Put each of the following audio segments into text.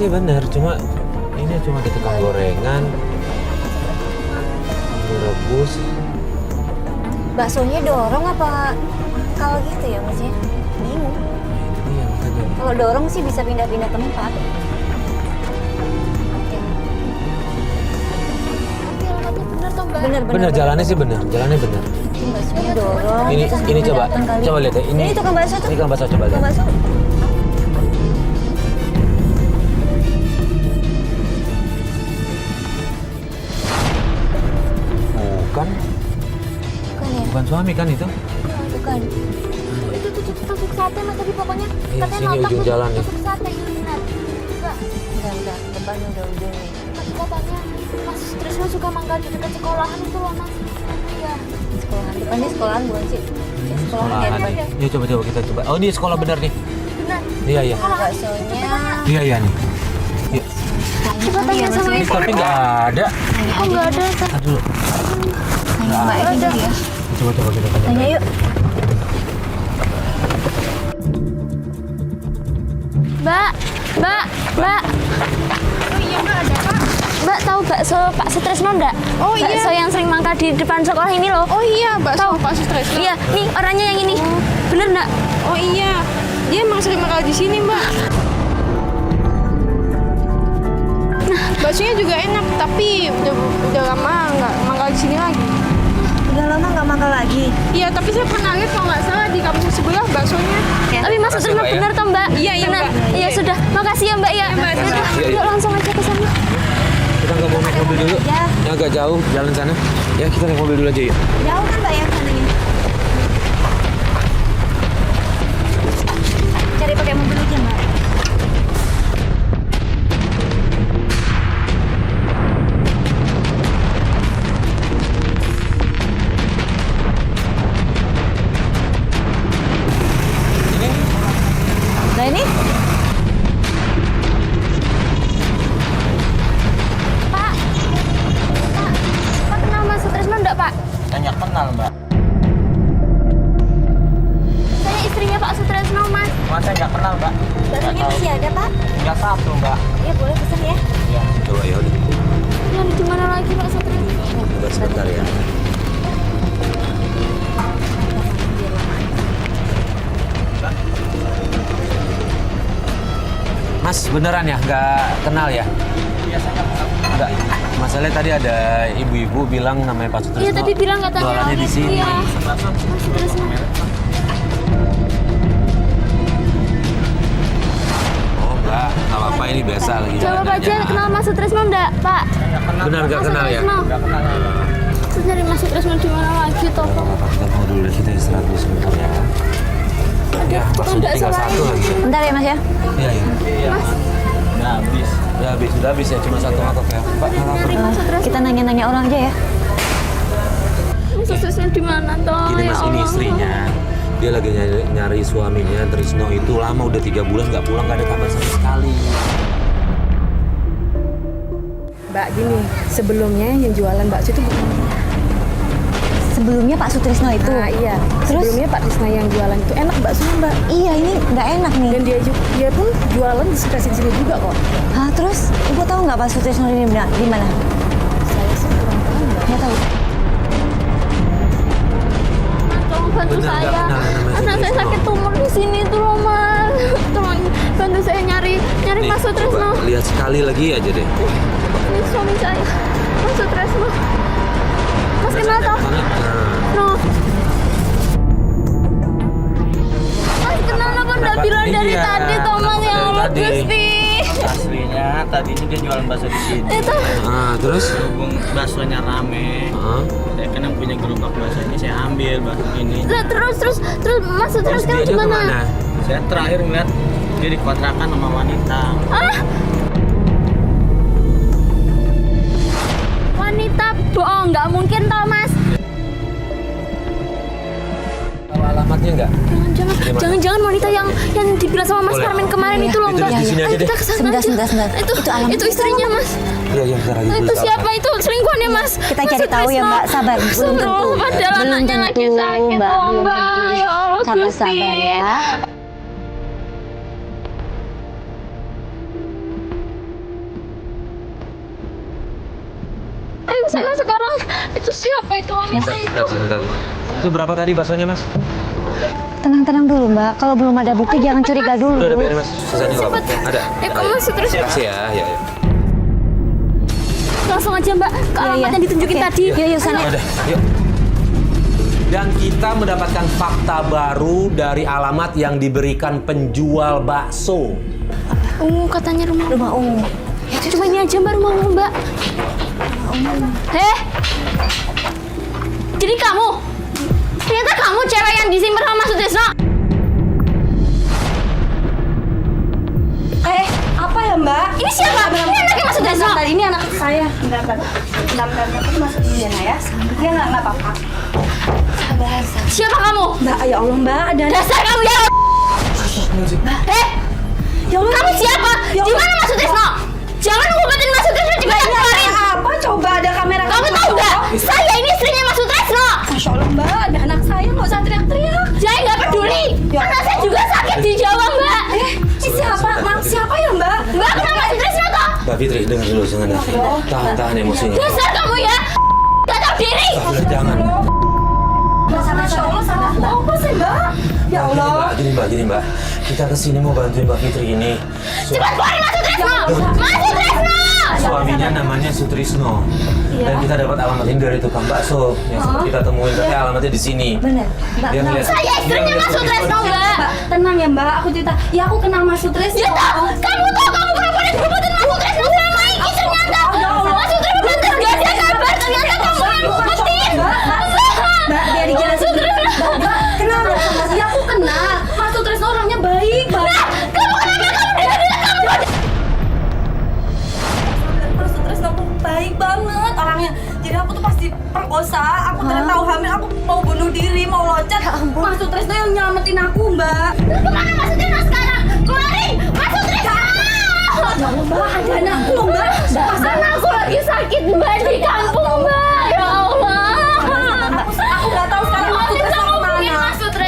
bener, cuma ini cuma ada tukang gorengan, rebus. Baksonya dorong apa kalau gitu ya Mas ya? Bingung. Iya makanya. Kalau dorong sih bisa pindah-pindah tempat. Bener jalannya sih bener, jalannya bener. Baksonya dorong. Ini coba lihat ya. Ini tukang bakso tuh. Ini tukang bakso coba lihat. Tukang bakso. Bukan, Bukan ya? bukan suami kan itu? Bukan. Itu tusuk sate mas tadi pokoknya. Iya, Katanya sini nonton ujung jalan nih. tusuk sate ini benar. Enggak. Enggak. Depannya udah ujung nih. Katanya Mas Trisno suka manggal di dekat sekolahan itu loh mas. Iya. Sekolahan. Depannya sekolahan bukan sih? Ya, sekolahan ya depan. Ya coba kita coba. Oh ini sekolah bener nih. Benar. Iya. Baksonya. Iya nih. Iya. Coba tanya sama ibu. Tapi nggak ada. Oh nggak ada. Aduh. Tanya Mbak ini dulu ya. Coba kita tanya. Tanya yuk. Mbak. Oh iya Mbak, ada Pak. Mbak tahu bakso Pak Sutrisno enggak? Oh iya. Bakso yang sering mangkal di depan sekolah ini loh. Oh iya, bakso Tahu. Pak Sutrisno. Iya, nih orangnya yang ini. Bener enggak? Oh iya. Dia emang sering makan di sini, Mbak. Baksonya juga enak, tapi udah lama nggak makan di sini lagi. Udah lama nggak makan lagi. Iya, tapi saya pernah lihat kalau nggak salah di kampung sebelah baksonya. Ya. Tapi Mas Sutrisno Mbak, ya. bener toh Mbak? Iya, Bener. Mbak. Iya Iya. sudah. Makasih ya Mbak ya. Iya, Mbak. Yaudah, Iya. yuk langsung aja ke sana. Kita nggak mau naik mobil dulu. Ya. Ya agak jauh jalan sana. Ya kita naik mobil dulu aja yuk. Jauh kan Mbak ya sananya? Cari pakai mobil aja Mbak. Nah ini? Pak. Pak kenal Mas Sutrisno enggak Pak? Tanya kenal mbak. Saya istrinya Pak Sutrisno Mas. Masa nggak kenal mbak? Baksonya masih ada Pak? Tinggal satu mbak. Ya boleh pesan ya. Iya. Coba ya udah. Yang di mana lagi Pak Sutrisno? Udah sebentar ya. Mas beneran ya nggak kenal ya? Biasanya Enggak. Masalahnya tadi ada ibu-ibu bilang namanya Pak Sutrisno. Iya tadi bilang katanya. Jualannya di sini. Iya. Mas Sutrisno. Oh enggak apa-apa ini biasa lagi. Jawab jalan aja kenal Mas Sutrisno enggak Pak? Benar nggak Mas kenal ya? Sutrisno. nggak kenal ya. Terus nyari Mas Sutrisno di mana lagi toh? Nggak apa-apa, kita mau dulu kita istirahat dulu sebentar ya. Ya, baksonya tinggal satu lagi. Bentar ya Mas ya. Iya, iya. Iya mas. Udah habis. Sudah habis ya, cuma satu mangkok ya. Pak, nggak apa-apa. Nyari Mas Sutrisno. Kita nanya-nanya orang aja ya. Mas Sutrisno di mana toh? Gini Ya mas, ini Allah. istrinya. Dia lagi nyari suaminya, Trisno itu lama udah 3 bulan nggak pulang, nggak ada kabar sama sekali. Mbak, gini, sebelumnya yang jualan bakso itu bukan. Sebelumnya Pak Sutrisno itu. Nah, iya. Terus? Sebelumnya Pak Trisna yang jualan itu enak baksonya, Mbak. Iya ini nggak enak nih. Dan dia pun jualan di sekitar sini juga kok. Hah, terus Ibu tahu nggak Pak Sutrisno ini di mana? Saya sih kurang tahu, Mbak. Nggak tahu. Mas, tolong bantu Bener, saya. nggak kenal namanya Anak saya Sutrisno. sakit tumor di sini tuh loh Mas. Tolong bantu saya nyari Nih, Mas Sutrisno. coba lihat sekali lagi aja deh. Ini suami saya. Mas Sutrisno. Mas kenal toh? Mana? Nah, No. Mas kenal apa nggak Kenapa? bilang dari Iya, tadi toh Mas kenapa ya dari Allah tadi? Gusti. Aslinya tadinya dia jualan bakso di sini. Itu terus? Berhubung baksonya rame. Hah? Saya kan yang punya gerobak bakso ini saya ambil bakso ini. terus Mas Terus Sutrisno dia gimana? kemana? Saya terakhir ngeliat dia dikontrakan sama wanita. Ah? Wanita bohong, nggak mungkin toh Mas. Tahu alamatnya nggak? Jangan-jangan wanita yang dibilang sama Mas Boleh. Carmen kemarin Iya. itu loh Itu Mbak. di sini aja Ayo deh. kita kesana Sebentar, aja. sebentar. Itu alamat. Itu istrinya Mas. Iya, yang sekarang Itu siapa itu selingkuhannya Mas? Kita Mas cari tahu ya Sutrisno. Mbak, sabar. Belum tentu. Padahal Belum anaknya tentu, lagi sakit Mbak. oh, Belum Mbak. tentu. Ya Allah Gusti. Sabar ya. sana sekarang. Itu siapa itu wanita itu? Bentar. Itu berapa tadi baksonya, Mas? Tenang-tenang dulu Mbak, kalau belum ada bukti jangan curiga dulu. Udah biarin, Mas. Sisanya nggak apa-apa. Ada. Kamu masuk terus. Makasih ya. Ya. Langsung aja Mbak ke alamat yang ditunjukin Oke. tadi. Yuk sana. Udah, yuk. Dan kita mendapatkan fakta baru dari alamat yang diberikan penjual bakso. Katanya rumah. Rumah umum. Ya, cuma ini aja Mbak, rumah umum Mbak. Jadi kamu? Ternyata kamu cewek yang disimpan sama Mas Sutrisno? Apa ya Mbak? Ini siapa? Ini anaknya Mas Sutrisno? Ini anak saya. Bentar. Aku masuk dulu ya, Nak ya. Ya nggak apa-apa. Siapa kamu? Mbak, ya Allah Mbak, ada. Dasar kamu ya! Ya Allah. Kamu siapa? Ya Di Allah. mana Mas Sutrisno? Jangan ngumpetin Mas Sutrisno, cepat keluarin! Apa? Coba ada kamera. Kamu tahu nggak? Saya ini istrinya Mas Sutrisno! Masya Allah Mbak, ada anak saya nggak usah teriak-teriak. Saya nggak peduli! Ya. Anak saya juga sakit di Jawa, Mbak! Ini siapa? Siapa ya Mbak? Mbak, kenapa Mas Sutrisno toh? Mbak Fitri, dengar dulu jangan Davi. Tahan emosinya. Dasar kamu ya! Gak tahu diri! Udah jangan. Masya Allah, salah apa sih Mbak? Ya Allah. Gini Mbak. Kita kesini mau bantuin Mbak Fitri ini. Cepat keluarin Mas Sutrisno! Mas Sutrisno! Suaminya namanya Sutrisno. Dan kita dapat alamat ini dari tukang bakso yang sempat kita temuin. Tapi alamatnya di sini. Bener. Mbak, Dia ngeliat. Saya istrinya Mas Sutrisno, Mbak! Mbak, tenang ya Mbak, aku cerita. Ya aku kenal Mas Sutrisno. Ya tahu, kamu tahu kamu pura-pura ngumpetin Mas Sutrisno selama ini ternyata Mas Sutrisno lantas gak ada kabar, ternyata kamu yang ngumpetin! Mbak, biar dijelasin. Mbak, kenal nggak sama saya? Aku kenal. Mas Sutrisno orangnya baik banget. Nah, kamu kenapa kamu dengar kamu Mas Sutrisno tuh baik banget orangnya. Jadi aku tuh pasti perkosa. Aku ternyata tahu hamil. Aku mau bunuh diri, mau loncat. Mas Sutrisno yang nyelamatin aku, Mbak. Kemana Mas Sutrisno sekarang? Keluarin! Mas Sutrisno! Ya Allah, Mbak, ada anakku, Mbak. Anakku lagi sakit Mbak di kampung Mbak! Ya Allah! Aku nggak tahu sekarang Mas Sutrisno kemana.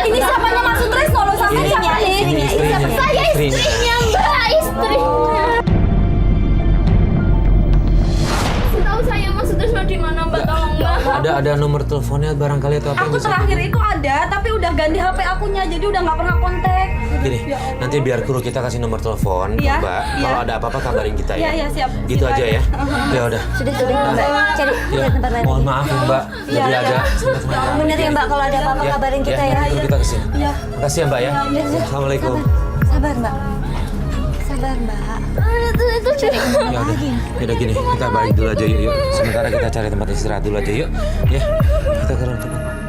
Ini siapanya Mas Sutrisno loh, sampai siapa nih? Ini istrinya. Saya istrinya Mbak, istrinya. Setahu saya Mas Sutrisno di mana Mbak? Tolong Mbak. Ada nomor teleponnya barangkali atau apa yang Aku bisa terakhir itu ada, tapi udah ganti HP akunya, jadi udah nggak pernah kontak. Gini, nanti biar kru kita kasih nomor telepon ke Iya, Mbak. iya. Kalau ada apa-apa kabarin kita ya. Iya, siap. Gitu Siap. aja ya. Ya udah. Sudah Mbak. Cari Ya, tempat lain. mohon maaf ya Mbak. Jadi Iya, agak Bener ya Mbak, kalau ada apa-apa kabarin kita ya. Kru kita kesini. Iya. Makasih ya Mbak ya. Assalamualaikum. Sabar Mbak. Sabar Mbak. Itu cari. Ya udah gini, kita balik dulu aja yuk. Sementara kita cari tempat istirahat dulu aja yuk. Ya, kita ke tempat.